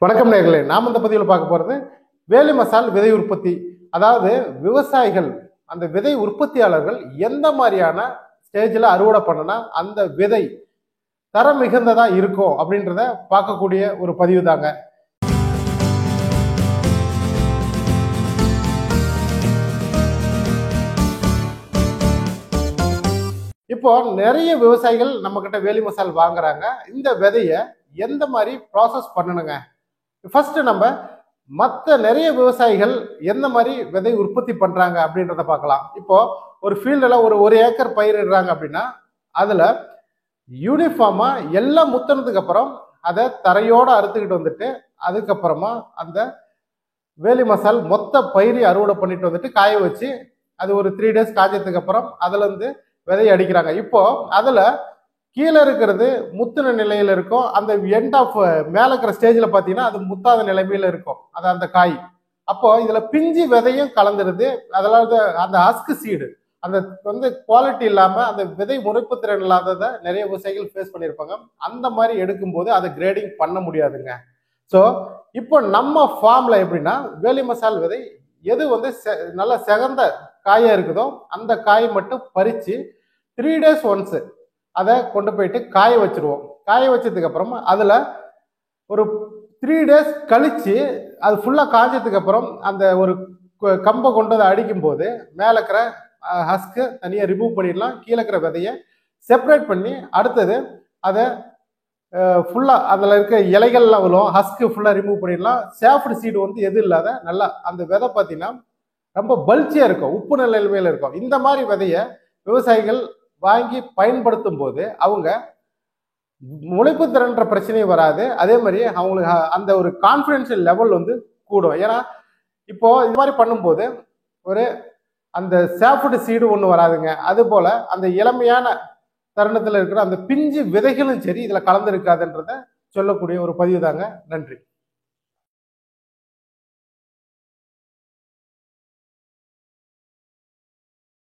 வணக்கம் நேயர்களே, நாம் இந்த பதிவில் பார்க்க போகிறது வேலி மசால் விதை உற்பத்தி. அதாவது விவசாயிகள் அந்த விதை உற்பத்தியாளர்கள் எந்த மாதிரியான ஸ்டேஜில் அறுவடை பண்ணனா அந்த விதை தரம் மிகுந்ததா இருக்கும் அப்படின்றத பார்க்கக்கூடிய ஒரு பதிவு தாங்க. இப்போ நிறைய விவசாயிகள் நம்ம கிட்ட வேலி மசால் வாங்குறாங்க. இந்த விதையை எந்த மாதிரி ப்ராசஸ் பண்ணணுங்க? ஃபர்ஸ்ட் நம்ம மற்ற நிறைய விவசாயிகள் எந்த மாதிரி விதை உற்பத்தி பண்றாங்க அப்படின்றத பார்க்கலாம். இப்போ ஒரு ஃபீல்டில் ஒரு ஏக்கர் பயிரிடுறாங்க அப்படின்னா அதுல யூனிஃபார்மா எல்லாம் முத்தினதுக்கு அப்புறம் அதை தரையோட அறுத்துக்கிட்டு வந்துட்டு அதுக்கப்புறமா அந்த வேலி மசால் மொத்த பயிரை அறுவடை பண்ணிட்டு வந்துட்டு காய வச்சு அது ஒரு 3 days காய்ச்சதுக்கு அப்புறம் அதுல இருந்து விதையை அடிக்கிறாங்க. இப்போ அதுல கீழே இருக்கிறது முத்தின நிலையில இருக்கும். அந்த எண்ட் ஆஃப் மேல இருக்கிற ஸ்டேஜ்ல பாத்தீங்கன்னா அது முத்தாத நிலைமையில இருக்கும் அது அந்த காய். அப்போ இதுல பிஞ்சு விதையும் கலந்துருது. அதனால அந்த ஹஸ்க் சீடு அந்த குவாலிட்டி இல்லாம அந்த விதை முறைப்பு திறன் இல்லாததை நிறைய விவசாயிகள் ஃபேஸ் பண்ணியிருப்பாங்க. அந்த மாதிரி எடுக்கும்போது அதை கிரேடிங் பண்ண முடியாதுங்க. ஸோ இப்போ நம்ம ஃபார்ம்ல எப்படின்னா வேலி மசால் விதை எது நல்ல செகந்த காயா இருக்குதோ அந்த காய் மட்டும் பறிச்சு 3 days ஒன்ஸ் அதை கொண்டு போயிட்டு காய வச்சிருவோம். காய வச்சதுக்கு அப்புறமா அதுல ஒரு 3 days கழிச்சு அது ஃபுல்லா காய்ச்சதுக்கு அப்புறம் அந்த ஒரு கம்பை கொண்டு அதை அடிக்கும் போது மேல இருக்கிற ஹஸ்க்கு தனியா ரிமூவ் பண்ணிடலாம். கீழே இருக்கிற விதையை செப்பரேட் பண்ணி அடுத்தது அதை ஃபுல்லா அதுல இருக்க இலைகள்லாம் வரும். ஹஸ்க்கு ஃபுல்லா ரிமூவ் பண்ணிடலாம். சேஃப்டு சீடு எது இல்லாத நல்லா அந்த விதை பார்த்தீங்கன்னா ரொம்ப பல்ச்சியா இருக்கும், உப்பு நிலைமையில இருக்கும். இந்த மாதிரி விதையை விவசாயிகள் வாங்கி பயன்படுத்தும் போது அவங்க முளைப்பு திறன்ற பிரச்சனையும் வராது. அதே மாதிரி அவங்களுக்கு அந்த ஒரு கான்ஃபிடென்ஷியல் லெவல் கூடும். ஏன்னா இப்போ இது மாதிரி பண்ணும்போது ஒரு அந்த சேஃப்டு சீடு ஒன்று வராதுங்க. அது போல அந்த இளமையான தருணத்தில் இருக்கிற அந்த பிஞ்சு விதைகளும் சரி இதுல கலந்து இருக்காதுன்றத சொல்லக்கூடிய ஒரு பதிவு தாங்க. நன்றி.